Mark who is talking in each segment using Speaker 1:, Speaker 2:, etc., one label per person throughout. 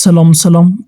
Speaker 1: ሰላም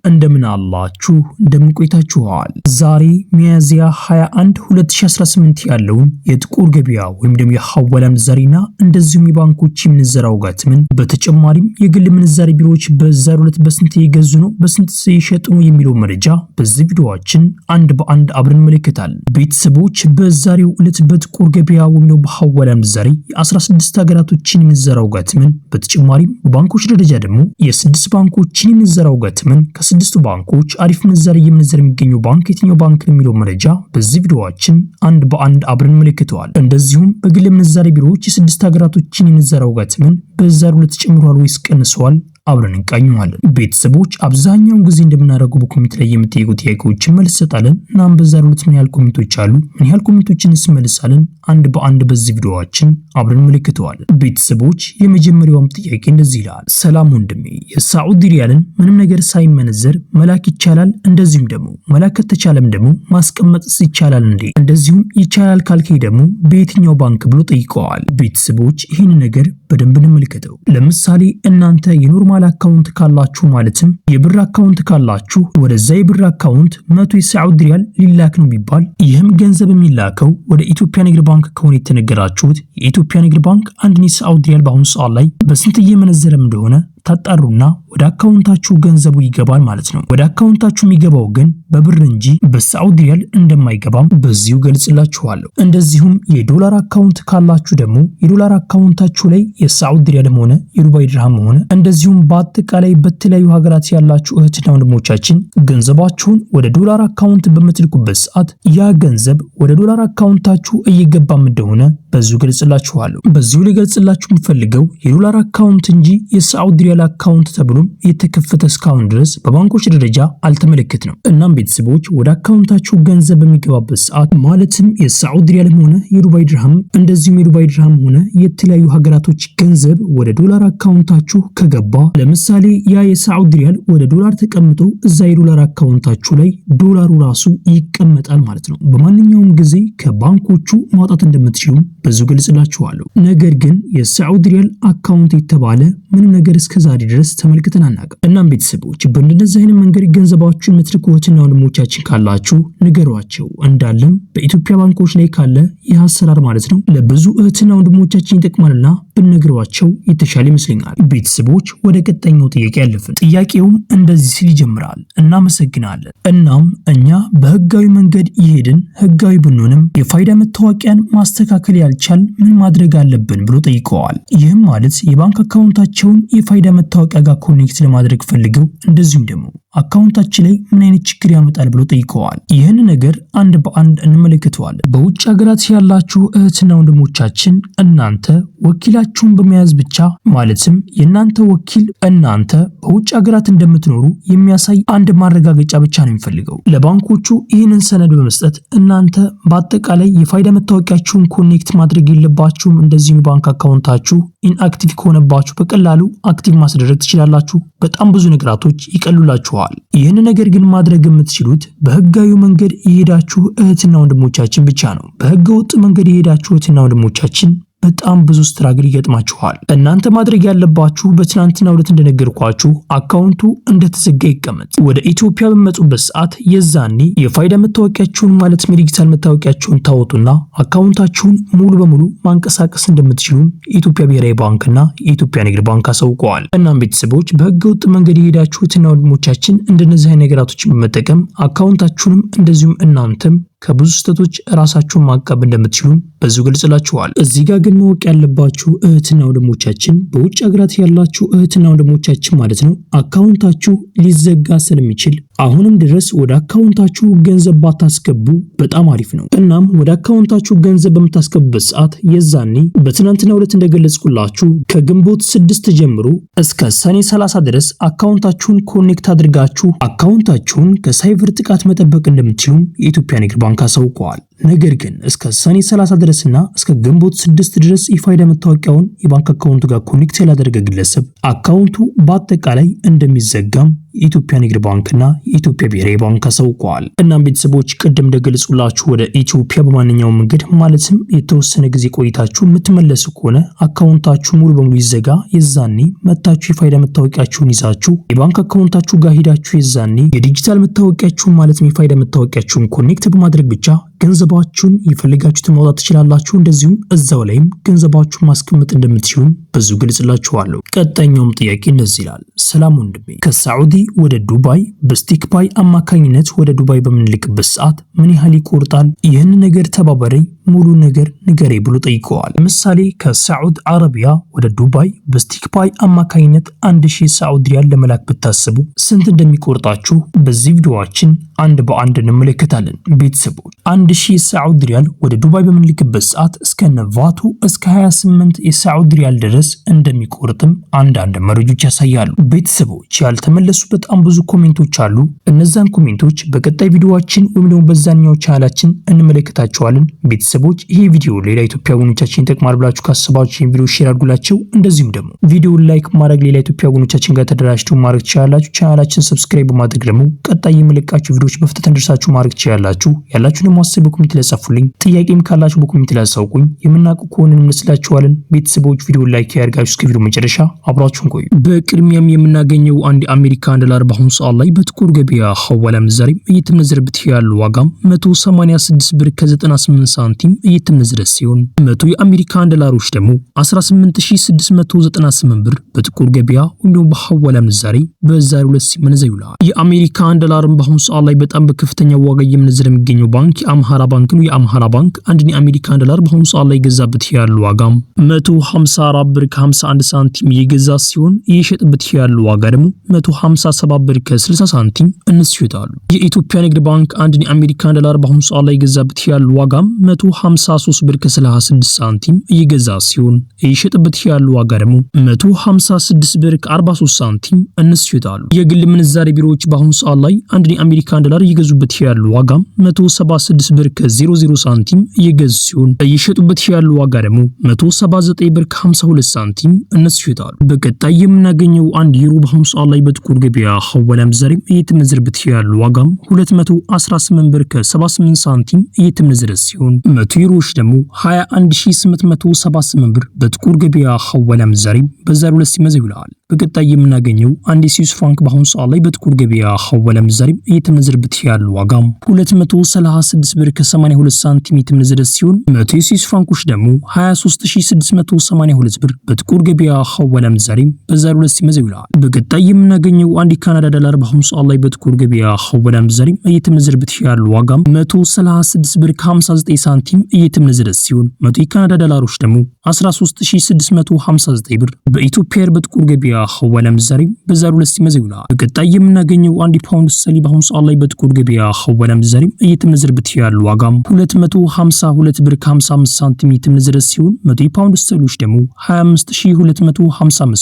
Speaker 1: እንደምን አላችሁ እንደምን ቆይታችኋል? ዛሬ ሚያዝያ 21 2018 ያለውን የጥቁር ገበያ ወይም ደግሞ የሐዋላ ምንዛሬና እንደዚሁም የባንኮች ምንዛሬ ዋጋትን በተጨማሪም የግል ምንዛሬ ቢሮዎች በዛሬው ዕለት በስንት እየገዙ ነው በስንት እየሸጡ ነው የሚለው መረጃ በዚህ ቪዲዮአችን አንድ በአንድ አብረን እንመለከታለን። ቤተሰቦች በዛሬው ዕለት በጥቁር ገበያ ወይም ደግሞ በሐዋላ ምንዛሬ የ16 ሀገራቶችን ምንዛሬ ዋጋትን በተጨማሪም በባንኮች ደረጃ ደግሞ የ6 ባንኮችን ምንዛሬ ዋጋትን ከ6 ባንኮች አሪፍ ምንዛሬ የምንዛሬ የሚገኘው ባንክ የትኛው ባንክ የሚለው መረጃ በዚህ ቪዲዮአችን አንድ በአንድ አብረን እንመለከተዋለን። እንደዚሁም በግል ምንዛሬ ቢሮዎች የ6 ሀገራቶችን ምንዛሬ ዋጋትን በዛሬው ዕለት ጨምሯል ወይስ ቀንሷል አብረን እንቃኘዋለን። ቤተሰቦች አብዛኛውን ጊዜ እንደምናደርገው በኮሜንት ላይ የምትጠይቁ ጥያቄዎችን መልስ ሰጣለን። እናም በዛሬው ዕለት ምን ያህል ኮሜንቶች አሉ ምን ያህል ኮሜንቶችን እንመልሳለን አንድ በአንድ በዚህ ቪዲዮአችን አብረን እንመለከተዋለን። ቤተሰቦች የመጀመሪያውም ጥያቄ እንደዚህ ይላል። ሰላም ወንድሜ የሳዑዲ ሪያልን ምንም ነገር ሳይመነዘር መላክ ይቻላል? እንደዚሁም ደግሞ መላክ ከተቻለም ደግሞ ማስቀመጥስ ይቻላል እንዴ? እንደዚሁም ይቻላል ካልከኝ ደግሞ በየትኛው ባንክ ብሎ ጠይቀዋል። ቤተሰቦች ይህን ነገር በደንብ እንመልከተው። ለምሳሌ እናንተ የኖርማል አካውንት ካላችሁ ማለትም የብር አካውንት ካላችሁ ወደዛ የብር አካውንት 100 የሳዑዲ ሪያል ሊላክ ነው ቢባል ይህም ገንዘብ የሚላከው ወደ ኢትዮጵያ ንግድ ባንክ ከሆነ የተነገራችሁት የኢትዮጵያ ንግድ ባንክ አንድ የሳዑዲ ሪያል በአሁኑ ሰዓት ላይ በስንት እየመነዘረም እንደሆነ ታጣሩና ወደ አካውንታችሁ ገንዘቡ ይገባል ማለት ነው። ወደ አካውንታችሁ የሚገባው ግን በብር እንጂ በሳዑዲ ሪያል እንደማይገባም በዚሁ ገልጽላችኋለሁ። እንደዚሁም የዶላር አካውንት ካላችሁ ደግሞ የዶላር አካውንታችሁ ላይ የሳዑዲ ሪያልም ሆነ የዱባይ ድርሃም ሆነ እንደዚሁም በአጠቃላይ በተለያዩ ሀገራት ያላችሁ እህትና ወንድሞቻችን ገንዘባችሁን ወደ ዶላር አካውንት በምትልኩበት ሰዓት ያ ገንዘብ ወደ ዶላር አካውንታችሁ እየገባም እንደሆነ በዚሁ ገልጽላችኋለሁ። በዚሁ ልገልጽላችሁ የምፈልገው የዶላር አካውንት እንጂ የሳዑዲ ሪያል አካውንት ተብሎ የተከፈተ እስካሁን ድረስ በባንኮች ደረጃ አልተመለከትንም። እናም ቤተሰቦች ወደ አካውንታችሁ ገንዘብ በሚገባበት ሰዓት ማለትም የሳዑዲ ሪያልም ሆነ የዱባይ ድርሃም እንደዚሁም የዱባይ ድርሃም ሆነ የተለያዩ ሀገራቶች ገንዘብ ወደ ዶላር አካውንታችሁ ከገባ ለምሳሌ ያ የሳዑዲ ሪያል ወደ ዶላር ተቀምጦ እዛ የዶላር አካውንታችሁ ላይ ዶላሩ ራሱ ይቀመጣል ማለት ነው። በማንኛውም ጊዜ ከባንኮቹ ማውጣት እንደምትችሉ በዚሁ ገልጽላችኋለሁ። ነገር ግን የሳዑዲ ሪያል አካውንት የተባለ ምንም ነገር እስከዛሬ ድረስ ተመልክተን አናውቅም። እናም ቤተሰቦች በእንደዚህ አይነት መንገድ ገንዘባችሁን የምትልኩ እህትና ወንድሞቻችን ካላችሁ ንገሯቸው። እንዳለም በኢትዮጵያ ባንኮች ላይ ካለ ይህ አሰራር ማለት ነው ለብዙ እህትና ወንድሞቻችን ይጠቅማልና ብንነግሯቸው የተሻለ ይመስለኛል። ቤተሰቦች ወደ ቀጣይኛው ጥያቄ ያለፍን። ጥያቄውም እንደዚህ ሲል ይጀምራል። እናመሰግናለን። እናም እኛ በህጋዊ መንገድ ይሄድን ህጋዊ ብንሆንም የፋይዳ መታወቂያን ማስተካከል ያልቻል ምን ማድረግ አለብን ብሎ ጠይቀዋል። ይህም ማለት የባንክ አካውንታቸውን የፋይዳ መታወቂያ ጋር ኮኔክት ለማድረግ ፈልገው እንደዚሁም ደግሞ አካውንታችን ላይ ምን አይነት ችግር ያመጣል ብሎ ጠይቀዋል። ይህን ነገር አንድ በአንድ እንመለከተዋለን። በውጭ ሀገራት ያላችሁ እህትና ወንድሞቻችን እናንተ ወኪላችሁን በመያዝ ብቻ ማለትም የናንተ ወኪል እናንተ በውጭ ሀገራት እንደምትኖሩ የሚያሳይ አንድ ማረጋገጫ ብቻ ነው የሚፈልገው። ለባንኮቹ ይህንን ሰነድ በመስጠት እናንተ በአጠቃላይ የፋይዳ መታወቂያችሁን ኮኔክት ማድረግ የለባችሁም። እንደዚሁም ባንክ አካውንታችሁ ኢንአክቲቭ ከሆነባችሁ በቀላሉ አክቲቭ ማስደረግ ትችላላችሁ። በጣም ብዙ ነገራቶች ይቀሉላችኋል። ይህን ነገር ግን ማድረግ የምትችሉት በህጋዊ መንገድ የሄዳችሁ እህትና ወንድሞቻችን ብቻ ነው። በህገ ወጥ መንገድ የሄዳችሁ እህትና ወንድሞቻችን በጣም ብዙ ስትራግል ይገጥማችኋል። እናንተ ማድረግ ያለባችሁ በትናንትናው ዕለት እንደነገርኳችሁ አካውንቱ እንደተዘጋ ይቀመጥ። ወደ ኢትዮጵያ በመጡበት ሰዓት የዛኔ የፋይዳ መታወቂያችሁን ማለት ዲጂታል መታወቂያችሁን ታወጡና አካውንታችሁን ሙሉ በሙሉ ማንቀሳቀስ እንደምትችሉ የኢትዮጵያ ብሔራዊ ባንክና የኢትዮጵያ ንግድ ባንክ አሳውቀዋል። እናም ቤተሰቦች በህገ ወጥ መንገድ የሄዳችሁትና ወንድሞቻችን እንደነዚህ አይነት ነገራቶችን በመጠቀም አካውንታችሁንም እንደዚሁም እናንተም ከብዙ ስህተቶች ራሳችሁን ማቀብ እንደምትችሉ በዚሁ ገልጽላችኋል። እዚህ ጋር ግን ማወቅ ያለባችሁ እህትና ወንድሞቻችን በውጭ ሀገራት ያላችሁ እህትና ወንድሞቻችን ማለት ነው አካውንታችሁ ሊዘጋ ስለሚችል አሁንም ድረስ ወደ አካውንታችሁ ገንዘብ ባታስገቡ በጣም አሪፍ ነው። እናም ወደ አካውንታችሁ ገንዘብ በምታስገቡበት ሰዓት የዛኔ በትናንትናው ዕለት እንደገለጽኩላችሁ ከግንቦት 6 ጀምሮ እስከ ሰኔ 30 ድረስ አካውንታችሁን ኮኔክት አድርጋችሁ አካውንታችሁን ከሳይበር ጥቃት መጠበቅ እንደምትችሉ የኢትዮጵያ ንግድ ባንክ አሳውቀዋል። ነገር ግን እስከ ሰኔ 30 ድረስና እስከ ግንቦት 6 ድረስ የፋይዳ መታወቂያውን የባንክ አካውንቱ ጋር ኮኔክት ያላደረገ ግለሰብ አካውንቱ በአጠቃላይ እንደሚዘጋም የኢትዮጵያ ንግድ ባንክና የኢትዮጵያ ብሔራዊ ባንክ አሳውቀዋል። እናም ቤተሰቦች ቅድም እንደገለጹላችሁ ወደ ኢትዮጵያ በማንኛውም መንገድ ማለትም የተወሰነ ጊዜ ቆይታችሁ የምትመለሱ ከሆነ አካውንታችሁ ሙሉ በሙሉ ይዘጋ። የዛኔ መታችሁ የፋይዳ መታወቂያችሁን ይዛችሁ የባንክ አካውንታችሁ ጋር ሄዳችሁ የዛኔ የዲጂታል መታወቂያችሁን ማለትም የፋይዳ መታወቂያችሁን ኮኔክት በማድረግ ብቻ ገንዘባችሁን ይፈልጋችሁትን ማውጣት ትችላላችሁ። እንደዚሁም እዛው ላይም ገንዘባችሁን ማስቀመጥ እንደምትችሉም ብዙ ገልጽላችኋለሁ። ቀጣይኛውም ጥያቄ እንደዚህ ይላል። ሰላም ወንድሜ፣ ከሳዑዲ ወደ ዱባይ በስቲክ ፓይ አማካኝነት ወደ ዱባይ በምንልክበት ሰዓት ምን ያህል ይቆርጣል? ይህን ነገር ተባበረኝ፣ ሙሉ ነገር ንገሬ ብሎ ጠይቀዋል። ለምሳሌ ከሳዑዲ አረቢያ ወደ ዱባይ በስቲክ ፓይ አማካኝነት 1000 ሳዑዲ ሪያል ለመላክ ብታስቡ ስንት እንደሚቆርጣችሁ በዚህ ቪዲዮአችን አንድ በአንድ እንመለከታለን። ቤተሰቦች 1000 ሳዑዲ ሪያል ወደ ዱባይ በምንልክበት ሰዓት እስከ ነቫቱ እስከ 28 የሳዑዲ ሪያል ድረስ እንደሚቆርጥም አንዳንድ መረጃዎች ያሳያሉ። ቤተሰቦች ያልተመለሱ በጣም ብዙ ኮሜንቶች አሉ። እነዛን ኮሜንቶች በቀጣይ ቪዲዮአችን ወይም ደግሞ በዛኛው ቻናላችን እንመለከታቸዋለን። ቤተሰቦች ይሄ ቪዲዮ ሌላ ኢትዮጵያውያኖቻችን ይጠቅማል ብላችሁ ካሰባችሁ ይሄን ቪዲዮ ሼር አድርጉላቸው። እንደዚሁም ደግሞ ቪዲዮውን ላይክ ማድረግ ሌላ ኢትዮጵያውያኖቻችን ጋር ተደራጅተው ማድረግ ትችላላችሁ። ቻናላችን ሰብስክራይብ በማድረግ ደግሞ ቀጣይ የምለቃችሁ ቪዲዮዎች በፍጥነት እንድርሳችሁ ማድረግ ትችላላችሁ። ያላችሁን ማሰብ በኮሜንት ላይ ጻፉልኝ። ጥያቄም ካላችሁ በኮሜንት ላይ አሳውቁኝ። የምናውቁ ከሆነ እንመስላችኋለን። ቤተሰቦች ቪዲዮ ላይክ ያድርጋችሁ እስከ ቪዲዮ መጨረሻ አብራችሁን ቆዩ። በቅድሚያም የምናገኘው አንድ አሜሪካን ዶላር በአሁኑ ሰዓት ላይ በጥቁር ገበያ ሐዋላ ምንዛሬ እየተመነዘረበት ያለው ዋጋ 186 ብር ከ98 ሳንቲም እየተመነዘረ ሲሆን 100 የአሜሪካን ዶላሮች ደግሞ 18698 ብር በጥቁር ገበያ ወይም ደግሞ በሐዋላ ምንዛሬ በዛሬው ዕለት ሲመነዘር ይውላል። የአሜሪካን ዶላርን በአሁኑ ሰዓት ላይ በጣም በከፍተኛ ዋጋ እየመነዘረ የሚገኘው ባንክ የአምሃራ ባንክ ነው። የአምሃራ ባንክ አንድ የአሜሪካን ዶላር በአሁኑ ሰዓት ላይ ገዛበት ያለው ዋጋ 154 ብር ከ51 ሳንቲም እየገዛ ሲሆን እየሸጠበት ያለው ዋጋ ደግሞ 157 ብር ከ60 ሳንቲም እነሱ ይሸጣሉ። የኢትዮጵያ ንግድ ባንክ አንድ የአሜሪካን ዶላር በአሁኑ ሰዓት ላይ ገዛበት ያለው ዋጋ 153 ብር ከ36 ሳንቲም እየገዛ ሲሆን እየሸጠበት ያለው ዋጋ ደግሞ 156 ብር ከ43 ሳንቲም እነሱ ይሸጣሉ። የግል ምንዛሬ ቢሮዎች በአሁኑ ሰዓት ላይ አንድ የአሜሪካን ዶላር እየገዙበት ያለው ዋጋ 176 ብር ከ00 ሳንቲም እየገዙ ሲሆን እየሸጡበት ያለው ዋጋ ደግሞ 179 ብር ከ52 ሳንቲም እነሱ ይሸጣሉ። በቀጣይ የምናገኘው አንድ ዩሮ በአሁኑ ሰዓት ላይ በጥቁር ገበያ ሐዋላ ምንዛሬ እየተመነዘረበት ያለው ዋጋ 218 ብር ከ78 ሳንቲም እየተመነዘረ ሲሆን 100 ዩሮዎች ደግሞ 21878 ብር በጥቁር ገበያ ሐዋላ ምንዛሬ በዛሬው ዕለት ሲመነዘር ይውላል። በቀጣይ የምናገኘው አንድ ስዊስ ፍራንክ በአሁኑ ሰዓት ላይ በጥቁር ገበያ ሐዋላ ምንዛሬ እየተመነዘረበት ያለው ዋጋ 236 ብር ከ82 ሳንቲም እየተመነዘረ ሲሆን 100 የስዊስ ፍራንኮች ደግሞ 23682 ብር በጥቁር ገበያ ሐዋላ ምንዛሬ በዛሬው ዕለት ሲመነዘር ይውላል። በቀጣይ የምናገኘው አንድ ካናዳ ዶላር በአሁኑ ሰዓት ላይ በጥቁር ገበያ ሐዋላ ምንዛሬ እየተመነዘረበት ያለው ዋጋ 136 ብር ከ59 ሳንቲም እየተመነዘረ ሲሆን 100 የካናዳ ዶላሮች ደግሞ 13659 ብር በኢትዮጵያ በጥቁር ገበያ ሐዋላ ምንዛሬ በዛሬው ዕለት ሲመነዘር ይውላል። በቀጣይ የምናገኘው አንድ ፓውንድ ስተርሊንግ በአሁኑ ሰዓት ላይ በጥቁር ገበያ ሐዋላ ምንዛሬ እየተመነዘረበት ያለው ዋጋ 252 ብር ከ55 ሳንቲም እየተመነዘረ ሲሆን 100 የፓውንድ ስተርሊንጎች ደግሞ 25255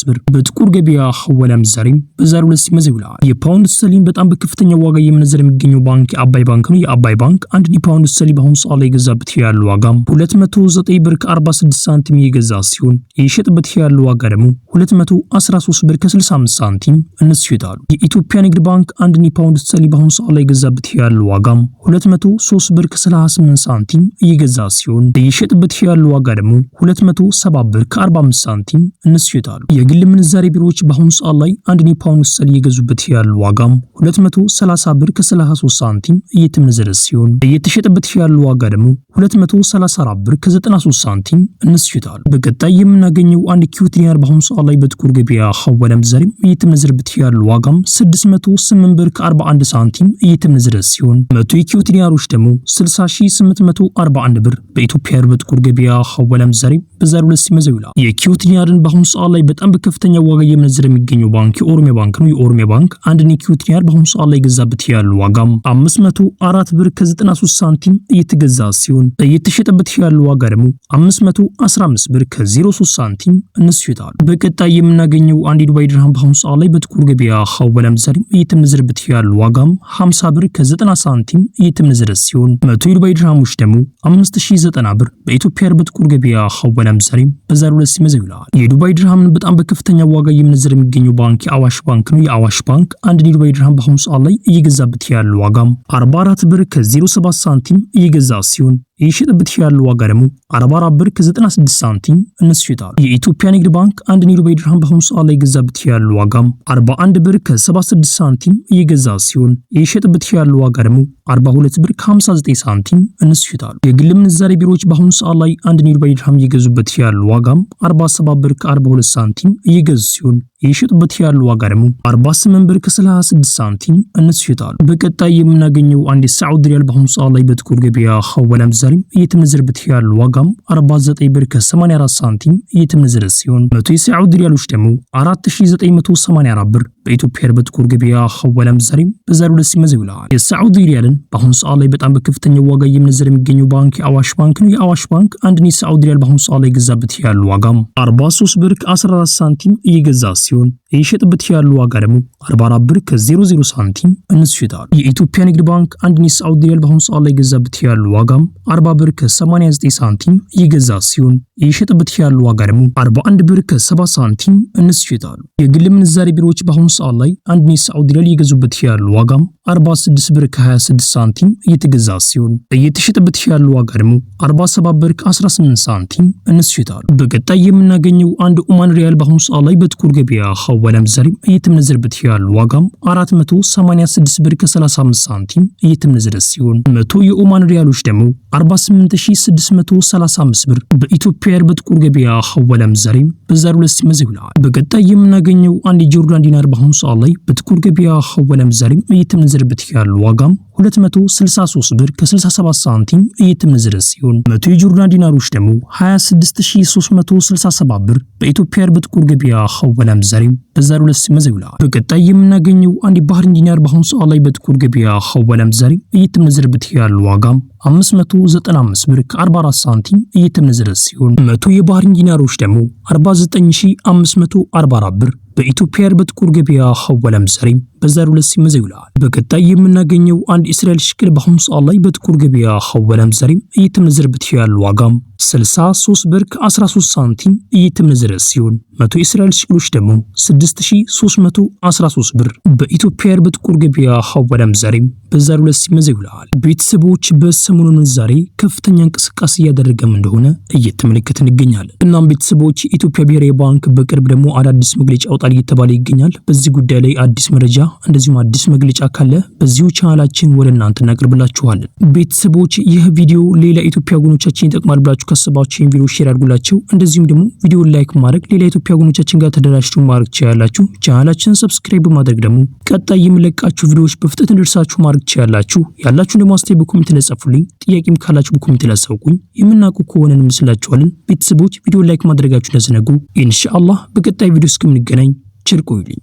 Speaker 1: ብር በጥቁር ገበያ ሐዋላ ምንዛሬ በዛሬው ዕለት ሲመነዘር ይውላል። የፓውንድ ስተርሊንግ በጣም በከፍተኛ ዋጋ እየመነዘረ የሚገኘው ባንክ የአባይ ባንክ ነው። የአባይ ባንክ አንድ የፓውንድ ስተርሊንግ በአሁኑ ሰዓት ላይ ገዛበት ያለው ዋጋ 209 ብር ከ46 ሳንቲም እየገዛ ሲሆን የሸጠበት ያለው ዋጋ ደግሞ 213 ብር ከ65 ሳንቲም እነሱ ይሸጣሉ። የኢትዮጵያ ንግድ ባንክ አንድ የፓውንድ ስተርሊንግ በአሁኑ ሰዓት ላይ ገዛበት ያለው ዋጋ 203 ብር ከ38 ሳንቲም እየገዛ ሲሆን የሸጠበት ያለው ዋጋ ደግሞ 207 ብር ከ45 ሳንቲም እነሱ ይሸጣሉ። የግል ምንዛሬ ቢሮዎች በአሁኑ ሰዓት ላይ አንድ የፓውንድ ስተርሊንግ እየገዙበት ያለው ዋጋ 230 ብር ከ33 ሳንቲም እየተመነዘረ ሲሆን እየተሸጠበት ያለው ዋጋ ደግሞ 234 ብር ከ93 ሳንቲም እነሱ ይሸጣሉ። በቀጣይ የምናገኘው አንድ ኪዩት ዲናር በአሁኑ ሰዓት ላይ በጥቁር ገበያ ሐዋላ ምንዛሬ እየተመነዘረበት ያለው ዋጋ 608 ብር ከ41 ሳንቲም እየተመነዘረ ሲሆን 100 የኪዩት ዲናሮች ደግሞ 60841 ብር በኢትዮጵያ በጥቁር ገበያ ሐዋላ ምንዛሬ በዛሬው ዕለት ሲመነዘር ይውላል። የኪዩት ዲናርን በአሁኑ ሰዓት ላይ በጣም በከፍተኛ ዋጋ እየመነዘረ የሚገኘው ባንክ የኦሮሚያ ባንክ ነው። የኦሮሚያ ባንክ አንድ የኪዩት ዲናር በአሁኑ ሰዓት ላይ ገዛበት ያለው ዋጋ 504 ብር ከ93 ሳንቲም እየተገዛ ሲሆን እየተሸጠበት ያለው ዋጋ ደግሞ 515 ብር ከ03 ሳንቲም እነሱ ይሸጣሉ። በቀጣይ የምናገኘው አንድ የዱባይ ድርሃም በአሁኑ ሰዓት ላይ በጥቁር ገበያ ሐዋላ ምንዛሬ እየተመነዘረበት ያለው ዋጋም 50 ብር ከ90 ሳንቲም እየተመነዘረ ሲሆን 100 የዱባይ ድርሃሞች ደግሞ 5090 ብር በኢትዮጵያ በጥቁር ገበያ ሐዋላ ምንዛሬ በዛሬው ዕለት ሲመዘው ይላል። የዱባይ ድርሃምን በጣም በከፍተኛ ዋጋ እየመነዘረ የሚገኘው ባንክ የአዋሽ ባንክ ነው። የአዋሽ ባንክ አንድ የዱባይ ድርሃም በአሁኑ ሰዓት ላይ እየገዛበት ያለው ዋጋም 44 ብር ከ07 ሳንቲም እየገዛ ሲሆን የሸጠበት ያለው ዋጋ ደግሞ 44 ብር ከ96 ሳንቲም እነሱ ይሸጣሉ። የኢትዮጵያ ንግድ ባንክ አንድ የዱባይ ድርሃም በአሁኑ ሰዓት ላይ ገዛበት ያለው ዋጋም 41 ብር ከ76 ሳንቲም እየገዛ ሲሆን የሸጠበት ያለው ዋጋ ደግሞ 42 ብር ከ59 ሳንቲም እነሱ ይሸጣሉ። የግል ምንዛሬ ቢሮዎች በአሁኑ ሰዓት ላይ አንድ የዱባይ ድርሃም እየገዙበት ያለው ዋጋም 47 ብር ከ42 ሳንቲም እየገዙ ሲሆን የሸጡበት ያለው ዋጋ ደግሞ 48 ብር ከ36 ሳንቲም እነሱ ይሸጣሉ። በቀጣይ የምናገኘው አንድ የሳዑዲ ሪያል በአሁኑ ሰዓት ላይ በጥቁር ገበያ ሐዋላ ምንዛሬ እየተመነዘረበት ያለው ዋጋም 49 ብር ከ84 ሳንቲም እየተመነዘረ ሲሆን 100 የሳዑዲ ሪያሎች ደግሞ 4984 ብር በኢትዮጵያ በጥቁር ገበያ ሐዋላ ምንዛሬ በዛሬው ዕለት ሲመዘው ይላል። የሳዑዲ ሪያልን በአሁኑ ሰዓት ላይ በጣም በከፍተኛ ዋጋ እየመነዘረ የሚገኘው ባንክ የአዋሽ ባንክ ነው። የአዋሽ ባንክ አንድ የሳዑዲ ሪያል በአሁኑ ሰዓት ላይ ገዛበት ያለው ዋጋም 43 ብር ከ14 ሳንቲም እየገዛ ሲሆን የሸጠበት ያለው ዋጋ ደግሞ 44 ብር ከ00 ሳንቲም እነሱ ይሸጣሉ። የኢትዮጵያ ንግድ ባንክ አንድ የሳዑዲ ሪያል በአሁኑ ሰዓት ላይ ገዛበት ያለው ዋጋም 40 ብር ከ89 ሳንቲም እየገዛ ሲሆን የሸጠበት ያለው ዋጋ ደግሞ 41 ብር ከ70 ሳንቲም እነሱ ይሸጣሉ። የግል ምንዛሬ ቢሮዎች በአሁኑ ሰዓት ላይ አንድ የሳዑዲ ሪያል እየገዙበት ያለው ዋጋም 46 ብር ከ26 ሳንቲም እየተገዛ ሲሆን እየተሸጠበት ያለው ዋጋ ደግሞ 47 ብር ከ18 ሳንቲም እነሱ ይሸጣሉ። በቀጣይ የምናገኘው አንድ ኦማን ሪያል በአሁኑ ሰዓት ላይ በጥቁር ገበያ ሐዋላ ምንዛሬ እየተመነዘረበት ያለው ዋጋም 486 ብር ከ35 ሳንቲም እየተመነዘረ ሲሆን 100 የኦማን ሪያሎች ደግሞ 48635 ብር በኢትዮጵያ በጥቁር ገበያ ሐዋላ ምንዛሬ በዛሬው ዕለት ሲመዘው ይላል። በቀጣይ የምናገኘው አንድ የጆርዳን ዲናር በአሁኑ ሰዓት ላይ በጥቁር ገበያ ሐዋላ ምንዛሬ እየተመነዘረበት ያለው ዋጋም 263 ብር ከ67 ሳንቲም እየተመነዘረ ሲሆን 100 የጆርዳን ዲናሮች ደግሞ 26367 ብር በኢትዮጵያ በጥቁር ገበያ ሐዋላ ምንዛሬ በዛሬው ዕለት ሲመዘው ይላል። በቀጣይ የምናገኘው አንድ የባህሪን ዲናር በአሁኑ ሰዓት ላይ በጥቁር ገበያ ሐዋላ ምንዛሬ እየተመነዘረበት ያለው ዋጋም 595 ብር ከ44 ሳንቲም እየተመነዘረ ሲሆን 100 የባህሪን ዲናሮች ደግሞ 49544 ብር በኢትዮጵያ በጥቁር ገበያ ሐዋላ ምንዛሬ በዛሬው ዕለት ሲመዘው ይላል። በቀጣይ የምናገኘው አንድ እስራኤል ሽክል በአሁኑ ሰዓት ላይ በጥቁር ገበያ ሐዋላ ምንዛሬ እየተመነዘረበት ያለው ዋጋም 63 ብር ከ13 ሳንቲም እየተመነዘረ ሲሆን 100 የእስራኤል ሽክሎች ደግሞ 6313 ብር በኢትዮጵያ በጥቁር ገበያ ሐዋላ ምንዛሬ በዛሬው ዕለት ሲመዘው ይላል። ቤተሰቦች በሰሞኑ ምንዛሬ ከፍተኛ እንቅስቃሴ እያደረገም እንደሆነ እየተመለከትን እንገኛለን። እናም ቤተሰቦች የኢትዮጵያ ብሔራዊ ባንክ በቅርብ ደግሞ አዳዲስ መግለጫ ያወጣል እየተባለ ይገኛል። በዚህ ጉዳይ ላይ አዲስ መረጃ እንደዚሁም አዲስ መግለጫ ካለ በዚሁ ቻናላችን ወደ እናንተ እናቀርብላችኋለን። ቤተሰቦች ይህ ቪዲዮ ሌላ ኢትዮጵያ ወገኖቻችን ይጠቅማል ብላችሁ ካሰባችሁ ይህን ቪዲዮ ሼር አድርጉላቸው። እንደዚሁም ደግሞ ቪዲዮውን ላይክ ማድረግ ሌላ ኢትዮጵያ ወገኖቻችን ጋር ተደራሽቱ ማድረግ ትችላላችሁ። ቻናላችንን ሰብስክራይብ ማድረግ ደግሞ ቀጣይ የምለቃችሁ ቪዲዮዎች በፍጥነት እንዲደርሳችሁ ማድረግ ትችላላችሁ። ያላችሁን ደግሞ አስተያየት በኮሜንት ላይ ጻፉልኝ። ጥያቄም ካላችሁ በኮሜንት ላይ አሳውቁኝ። የምናውቁ ከሆነ እንመስላችኋለን። ቤተሰቦች ቪዲዮ ላይክ ማድረጋችሁን እንዳትዘነጉ። ኢንሻአላህ በቀጣይ ቪዲዮ እስከምንገናኝ ቸር ቆዩልኝ።